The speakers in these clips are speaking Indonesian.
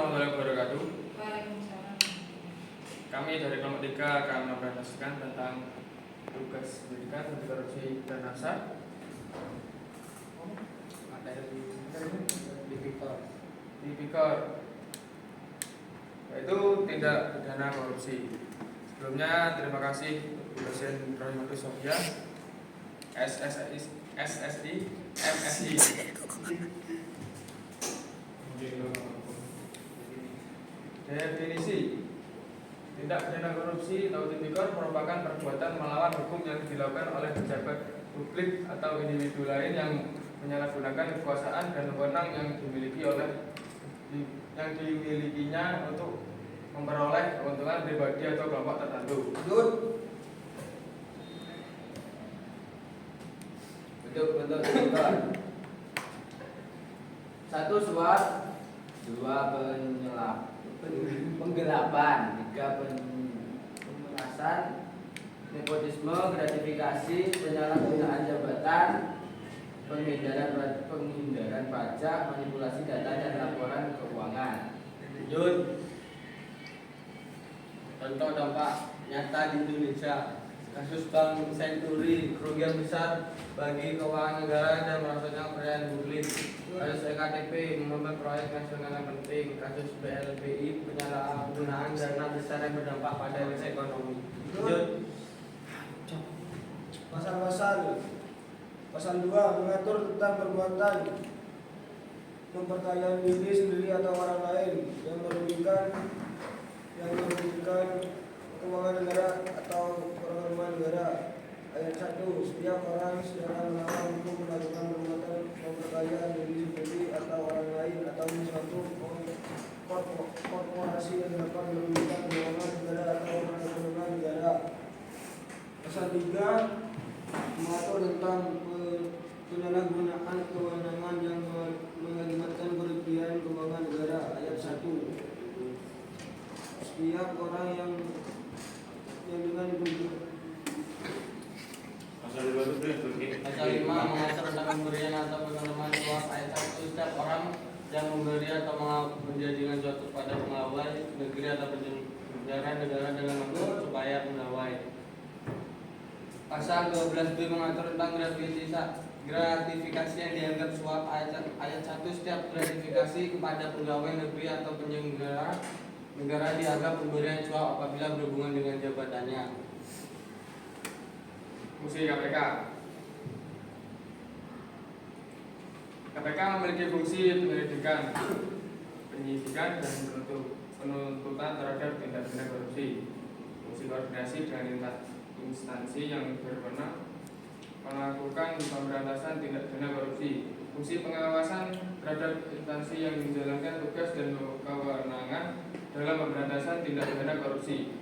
warahmatullahi wabarakatuh. Waalaikumsalam. Kami dari kelompok 3 akan mempresentasikan tentang tugas pendidikan anti korupsi dan NASA. Tipikor, yaitu tindak pidana korupsi. Sebelumnya terima kasih dosen Rohimatus Sofia, SSI, MSI. Definisi tindak pidana korupsi atau tipikor merupakan perbuatan melawan hukum yang dilakukan oleh pejabat publik atau individu lain yang menyalahgunakan kekuasaan dan wewenang yang dimilikinya untuk memperoleh keuntungan pribadi atau kelompok tertentu. Bentuk tipikor: 1. Suap, 2. Penggelapan, 3. Pemerasan, nepotisme, gratifikasi, penyalahgunaan jabatan, penghindaran pajak, manipulasi data dan laporan keuangan. Lanjut. Contoh dampak nyata di Indonesia: kasus Bank Senturi, kerugian besar bagi keuangan negara dan merosotnya kepercayaan publik. Kasus EKTP, mengemban proyek nasional yang penting. Kasus BLBI, penyalahgunaan dana besar yang berdampak pada ekonomi. Lanjut. Pasal 2 mengatur tentang perbuatan memperkaya diri sendiri atau orang lain yang merugikan keuangan negara atau keuangan negara. Ayat 1. Setiap orang secara melawan hukum melakukan perbuatan memperkaya diri sendiri atau orang lain atau suatu korporasi yang dapat merugikan keuangan negara atau perekonomian negara. Pasal 3 mengatur tentang penyalahgunaan kewenangan yang mengakibatkan kerugian keuangan negara. Ayat 1. Setiap orang yang dengan Pasal 5 mengatur tentang pemberian atau penerimaan suap. Ayat 1. Setiap orang yang memberi atau menjadikan suatu pada pegawai negeri atau penyelenggara negara dengan maksud supaya pegawai. Pasal 12B mengatur tentang gratifikasi yang dianggap suap. Ayat 1. Setiap gratifikasi kepada pegawai negeri atau penyelenggara negara dianggap pemberian suap apabila berhubungan dengan jabatannya. Fungsi KPK. KPK memiliki fungsi penyelidikan, penyidikan, dan penuntutan terhadap tindak pidana korupsi. Fungsi koordinasi dengan instansi yang berwenang melakukan pemberantasan tindak pidana korupsi. Fungsi pengawasan terhadap instansi yang menjalankan tugas dan kewenangan dalam pemberantasan tindak pidana korupsi.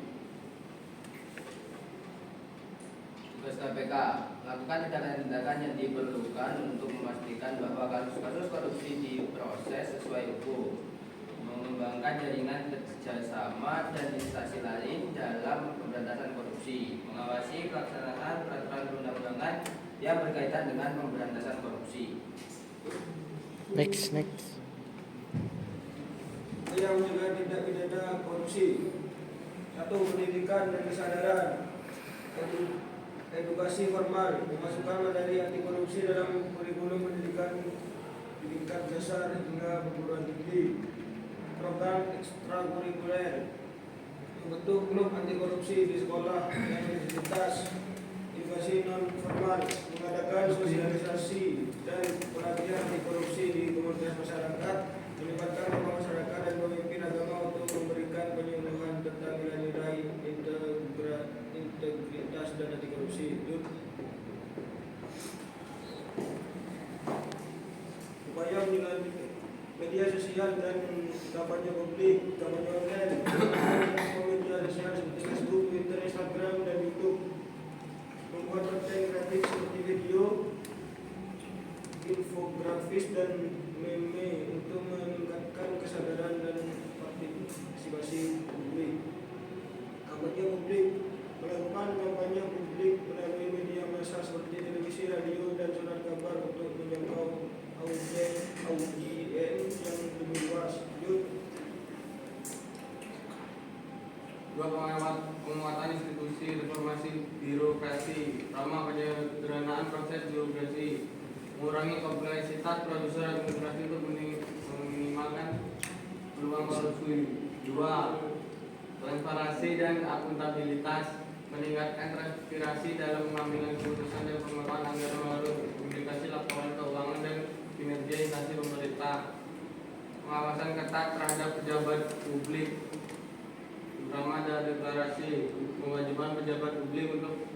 Tugas KPK: melakukan tindakan-tindakan yang diperlukan untuk memastikan bahwa kasus-kasus korupsi diproses sesuai hukum, mengembangkan jaringan kerjasama dan instansi lain dalam pemberantasan korupsi, mengawasi pelaksanaan peraturan perundang-undangan yang berkaitan dengan pemberantasan korupsi. Next. yang mencegah tindak pidana korupsi. 1. Pendidikan dan kesadaran, edukasi formal, memasukkan materi anti korupsi dalam kurikulum pendidikan tingkat dasar hingga perguruan tinggi. Program ekstrakurikuler, membentuk klub anti korupsi di sekolah dan universitas. Edukasi non formal, mengadakan sosialisasi dan pelatihan anti korupsi di komunitas masyarakat, melibatkan tokoh masyarakat dan pemimpin agama untuk memberikan penyuluhan tentang nilai-nilai integritas dan anti korupsi. Upaya dengan media sosial dan kampanye publik, kampanye online, media sosial seperti Facebook, Twitter, Instagram, dan YouTube. Membuat konten kreatif seperti video, infografis, dan meme untuk meningkatkan kesadaran dan partisipasi publik. Kampanye publik, melakukan kampanye publik melalui media massa seperti televisi, radio, dan surat kabar untuk menjangkau audiens yang lebih luas. Dua, penguatan institusi reformasi birokrasi. Pertama, penyederhanaan proses birokrasi, mengurangi kompleksitas prosedur administrasi untuk meminimalkan peluang korupsi. Dua, transparansi dan akuntabilitas, meningkatkan transparansi dalam pengambilan keputusan dan pengelolaan anggaran melalui publikasi laporan keuangan dan kinerja instansi pemerintah. Pengawasan ketat terhadap pejabat publik, terutama ada deklarasi kewajiban pejabat publik untuk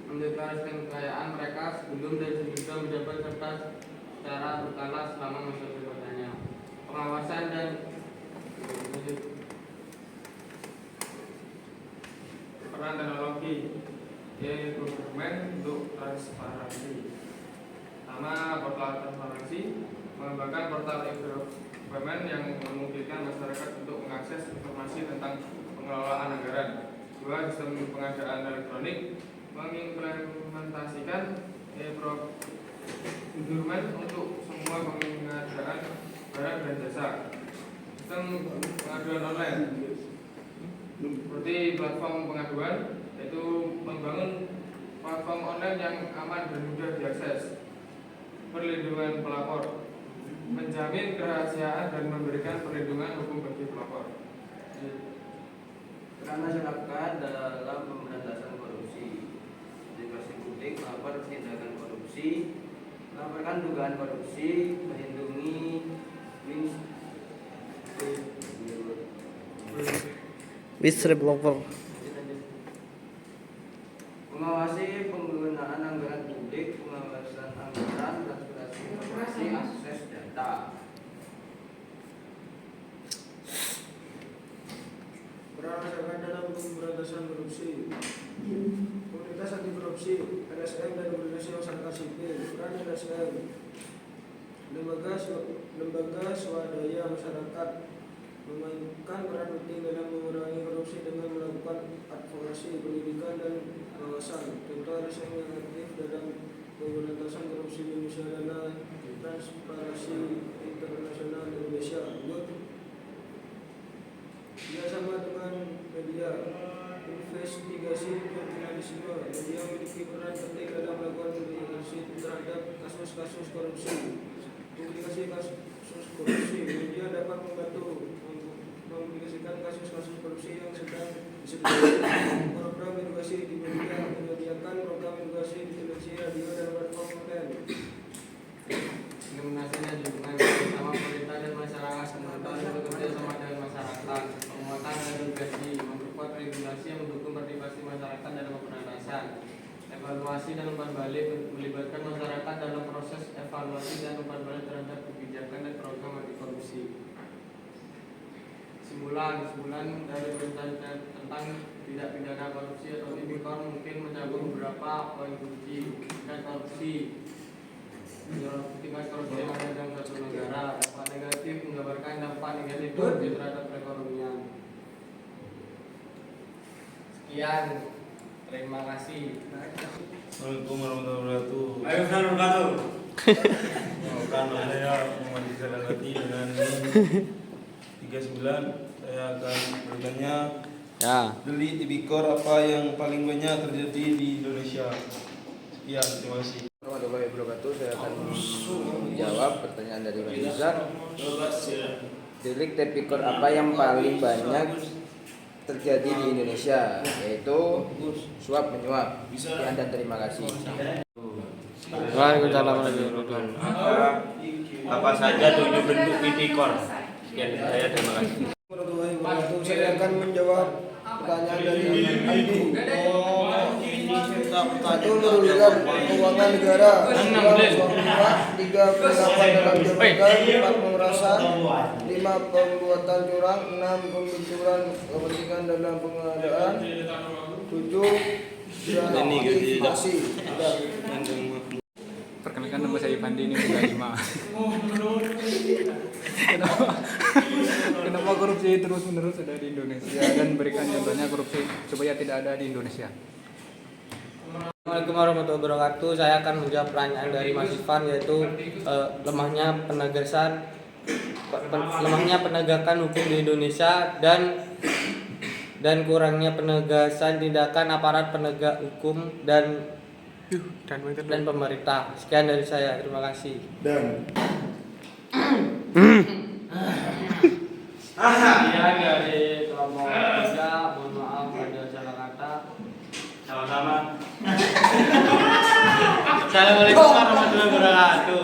mendeklarasikan kekayaan mereka sebelum dan sesudah menjabat serta secara berkala selama masa jabatannya. Pengawasan dan peran teknologi yaitu dokumen untuk transparansi. Pertama, portal transparansi mengembangkan portal e-government yang memungkinkan masyarakat untuk mengakses informasi tentang pengelolaan anggaran. Dua, sistem pengadaan elektronik mengimplementasikan e-procurement untuk semua pengadaan barang dan jasa. Sistem pengaduan online seperti platform pengaduan, yaitu membangun platform online yang aman dan mudah diakses. Perlindungan pelapor, menjamin kerahasiaan dan memberikan perlindungan hukum bagi pelapor. Peran masyarakat dalam pemberantasan korupsi. Edukasi publik, melapor tindakan korupsi, melaporkan dugaan korupsi, melindungi Whistleblower. mengawasi penggunaan anggaran publik, pengawasan anggaran, transparansi informasi, akses data. Peran masyarakat dalam pemberantasan korupsi. Komunitas anti korupsi, LSM dan organisasi masyarakat sipil. Peran LSM. Lembaga swadaya masyarakat memainkan peran penting dalam mengurangi korupsi dengan melakukan advokasi, pendidikan dan pengawasan. Contoh LSM yang aktif dalam pemberantasan korupsi Indonesia adalah Transparansi Internasional Indonesia. Dia sama dengan media investigasi jurnalisme. Media memiliki peran penting dalam melakukan investigasi terhadap kasus-kasus korupsi. Publikasi kasus korupsi, media dapat membantu mempublikasikan kasus-kasus korupsi yang sedang diselidiki. Program edukasi di media menyediakan program edukasi di televisi, radio, dan platform online. Implementasi dan dukungan bersama pemerintah dan masyarakat, pengetahuan bekerja sama dengan masyarakat, penguatan dan edukasi, memperkuat regulasi yang mendukung partisipasi masyarakat dalam pemberantasan, evaluasi dan umpan balik, melibatkan masyarakat dalam proses evaluasi dan umpan balik terhadap kebijakan dan program anti korupsi. Kesimpulan dari perintah tentang tidak pidana korupsi atau tipikor mungkin mencakup beberapa poin kunci. Dan korupsi, tingkat korupsi yang ada dalam satu negara. Dampak negatif menggambarkan dampak negatif korupsi terhadap perekonomian. Sekian, terima kasih. Assalamualaikum warahmatullahi wabarakatuh. Waalaikumsalam warahmatullahi Oh, kan saya Muhammad Rizal Al-Hati dengan 39. Saya akan bertanya, beli tipikor apa yang paling banyak terjadi di Indonesia? Sekian, terima kasih. Warahmatullahi wabarakatuh. Saya akan menjawab pertanyaan dari Bang Rizal. Delik tipikor apa yang paling banyak terjadi di Indonesia, yaitu suap menyuap. Sekian dan terima kasih. Waalaikumsalam warahmatullahi wabarakatuh. Apa saja 7 bentuk tipikor? Sekian saya, terima kasih. warahmatullahi wabarakatuh. Saya akan menjawab pertanyaan dari Andi. Satu, merugikan keuangan negara. Dua, suap menyuap. Tiga, penerapan dalam jabatan. Empat, pemerasan. Lima, pembuatan curang. Enam, pembenturan kepentingan dalam pengadaan. Tujuh, gratifikasi. Perkenalkan, nama saya Pandi, ini Bunda Ima. Kenapa korupsi terus menerus ada di Indonesia dan berikan contohnya korupsi supaya tidak ada di Indonesia? Assalamualaikum warahmatullahi wabarakatuh. Saya akan menjawab pertanyaan dari Mas Ivan, yaitu lemahnya penegakan hukum di Indonesia dan dan kurangnya penegasan tindakan aparat penegak hukum dan pemerintah. Sekian dari saya, terima kasih. Dan Sekian dari kelompok 3, mohon maaf ada salah kata. sama-sama. Assalamualaikum warahmatullahi wabarakatuh.